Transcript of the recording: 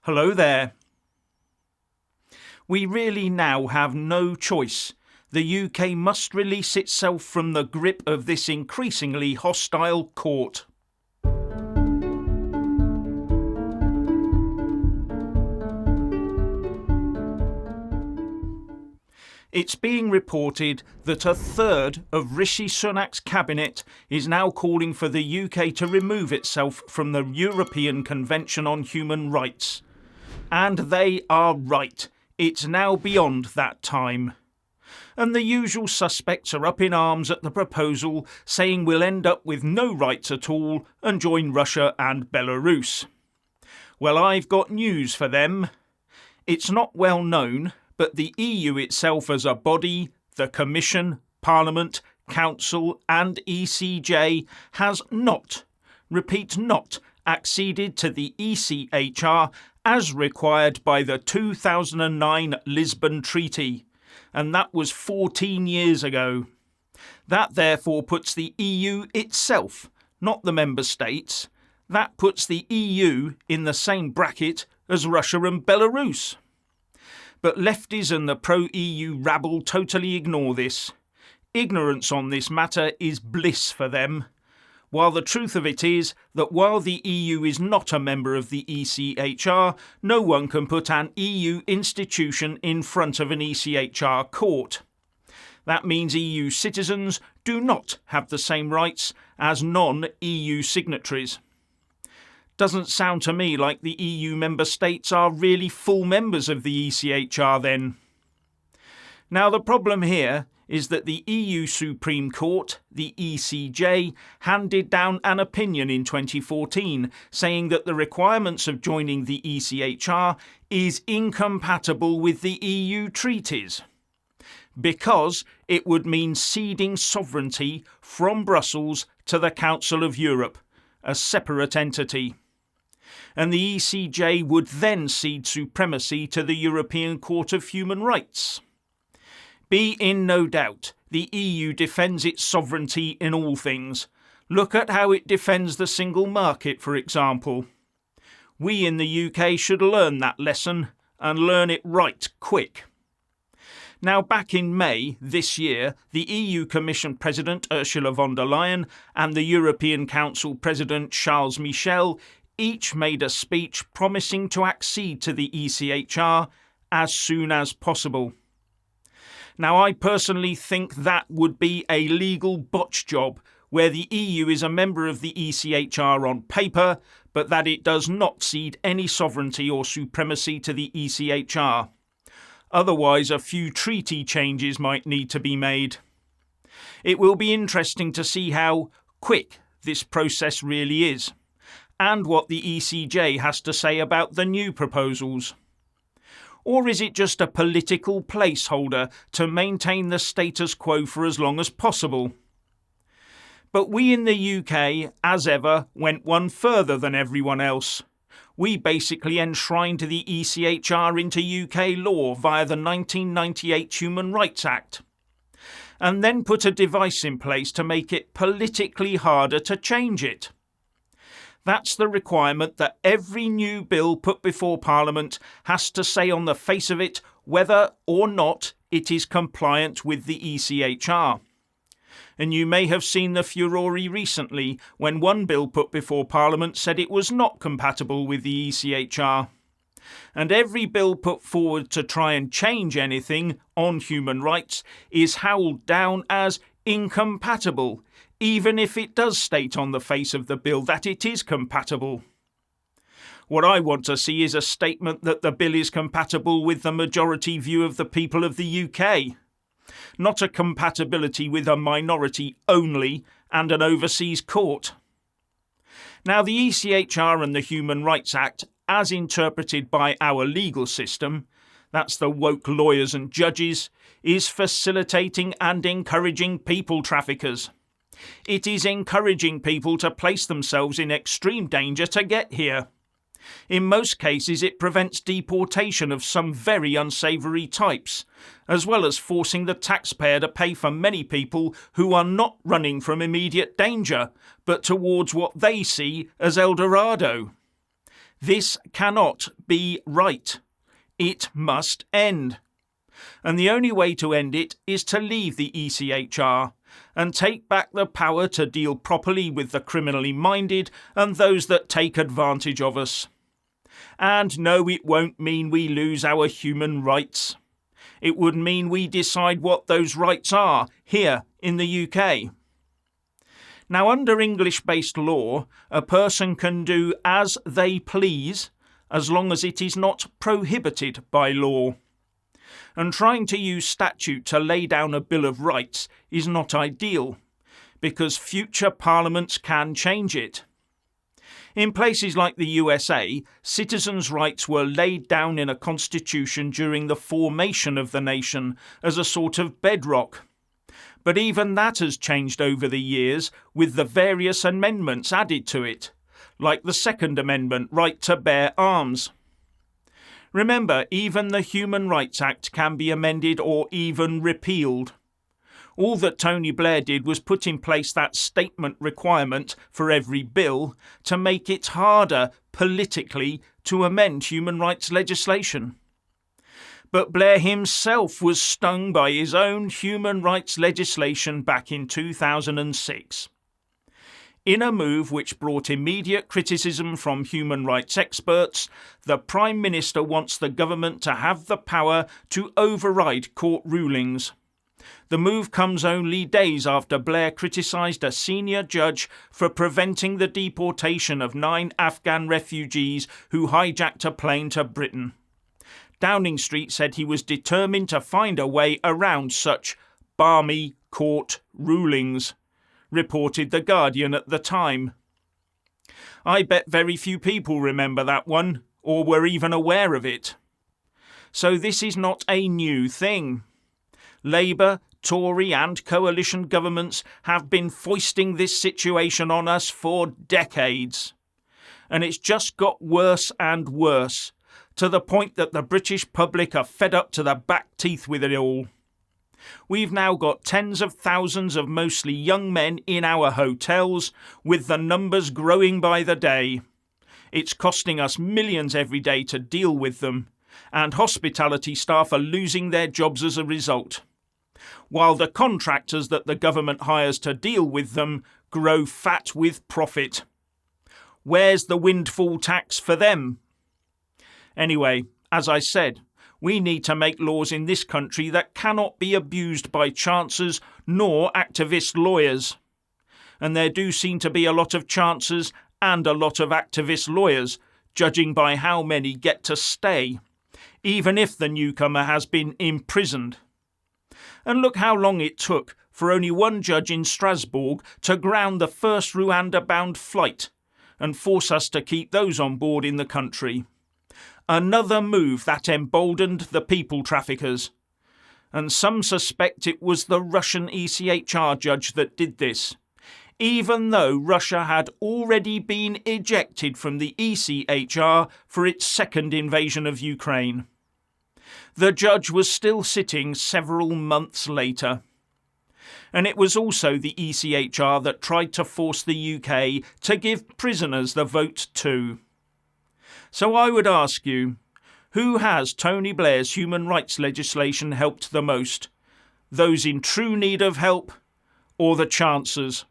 Hello there. We really now have no choice. The UK must release itself from the grip of this increasingly hostile court. It's being reported that a third of Rishi Sunak's cabinet is now calling for the UK to remove itself from the European Convention on Human Rights. And they are right. It's now beyond that time. And the usual suspects are up in arms at the proposal, saying we'll end up with no rights at all and join Russia and Belarus. Well, I've got news for them. It's not well known, but the EU itself as a body, the Commission, Parliament, Council and ECJ has not, repeat not, acceded to the ECHR as required by the 2009 Lisbon Treaty, and that was 14 years ago. That therefore puts the EU itself, not the member states, that puts the EU in the same bracket as Russia and Belarus. But lefties and the pro-EU rabble totally ignore this. Ignorance on this matter is bliss for them. While the truth of it is that while the EU is not a member of the ECHR, no one can put an EU institution in front of an ECHR court. That means EU citizens do not have the same rights as non-EU signatories. Doesn't sound to me like the EU member states are really full members of the ECHR then. Now the problem here is that the EU Supreme Court, the ECJ, handed down an opinion in 2014 saying that the requirements of joining the ECHR is incompatible with the EU treaties, because it would mean ceding sovereignty from Brussels to the Council of Europe, a separate entity. And the ECJ would then cede supremacy to the European Court of Human Rights. Be in no doubt, the EU defends its sovereignty in all things. Look at how it defends the single market, for example. We in the UK should learn that lesson, and learn it right quick. Now, back in May this year, the EU Commission President Ursula von der Leyen and the European Council President Charles Michel each made a speech promising to accede to the ECHR as soon as possible. Now, I personally think that would be a legal botch job, where the EU is a member of the ECHR on paper, but that it does not cede any sovereignty or supremacy to the ECHR. Otherwise, a few treaty changes might need to be made. It will be interesting to see how quick this process really is, and what the ECJ has to say about the new proposals. Or is it just a political placeholder to maintain the status quo for as long as possible? But we in the UK, as ever, went one further than everyone else. We basically enshrined the ECHR into UK law via the 1998 Human Rights Act, and then put a device in place to make it politically harder to change it. That's the requirement that every new bill put before Parliament has to say on the face of it whether or not it is compliant with the ECHR. And you may have seen the furore recently when one bill put before Parliament said it was not compatible with the ECHR. And every bill put forward to try and change anything on human rights is howled down as incompatible, even if it does state on the face of the bill that it is compatible. What I want to see is a statement that the bill is compatible with the majority view of the people of the UK, not a compatibility with a minority only and an overseas court. Now, the ECHR and the Human Rights Act, as interpreted by our legal system, that's the woke lawyers and judges, is facilitating and encouraging people traffickers. It is encouraging people to place themselves in extreme danger to get here. In most cases, it prevents deportation of some very unsavoury types, as well as forcing the taxpayer to pay for many people who are not running from immediate danger, but towards what they see as El Dorado. This cannot be right. It must end. And the only way to end it is to leave the ECHR and take back the power to deal properly with the criminally minded and those that take advantage of us. And no, it won't mean we lose our human rights. It would mean we decide what those rights are here in the UK. Now, under English-based law, a person can do as they please as long as it is not prohibited by law. And trying to use statute to lay down a Bill of Rights is not ideal, because future parliaments can change it. In places like the USA, citizens' rights were laid down in a constitution during the formation of the nation as a sort of bedrock. But even that has changed over the years with the various amendments added to it, like the Second Amendment, right to bear arms. Remember, even the Human Rights Act can be amended or even repealed. All that Tony Blair did was put in place that statement requirement for every bill to make it harder politically to amend human rights legislation. But Blair himself was stung by his own human rights legislation back in 2006. In a move which brought immediate criticism from human rights experts, the Prime Minister wants the government to have the power to override court rulings. The move comes only days after Blair criticised a senior judge for preventing the deportation of 9 Afghan refugees who hijacked a plane to Britain. Downing Street said he was determined to find a way around such balmy court rulings, reported The Guardian at the time. I bet very few people remember that one, or were even aware of it. So this is not a new thing. Labour, Tory and coalition governments have been foisting this situation on us for decades. And it's just got worse and worse, to the point that the British public are fed up to the back teeth with it all. We've now got tens of thousands of mostly young men in our hotels, with the numbers growing by the day. It's costing us millions every day to deal with them, and hospitality staff are losing their jobs as a result, while the contractors that the government hires to deal with them grow fat with profit. Where's the windfall tax for them? Anyway, as I said, we need to make laws in this country that cannot be abused by chancers nor activist lawyers. And there do seem to be a lot of chancers and a lot of activist lawyers, judging by how many get to stay, even if the newcomer has been imprisoned. And look how long it took for only one judge in Strasbourg to ground the first Rwanda-bound flight and force us to keep those on board in the country. Another move that emboldened the people traffickers. And some suspect it was the Russian ECHR judge that did this, even though Russia had already been ejected from the ECHR for its second invasion of Ukraine. The judge was still sitting several months later. And it was also the ECHR that tried to force the UK to give prisoners the vote too. So I would ask you, who has Tony Blair's human rights legislation helped the most? Those in true need of help, or the chancers?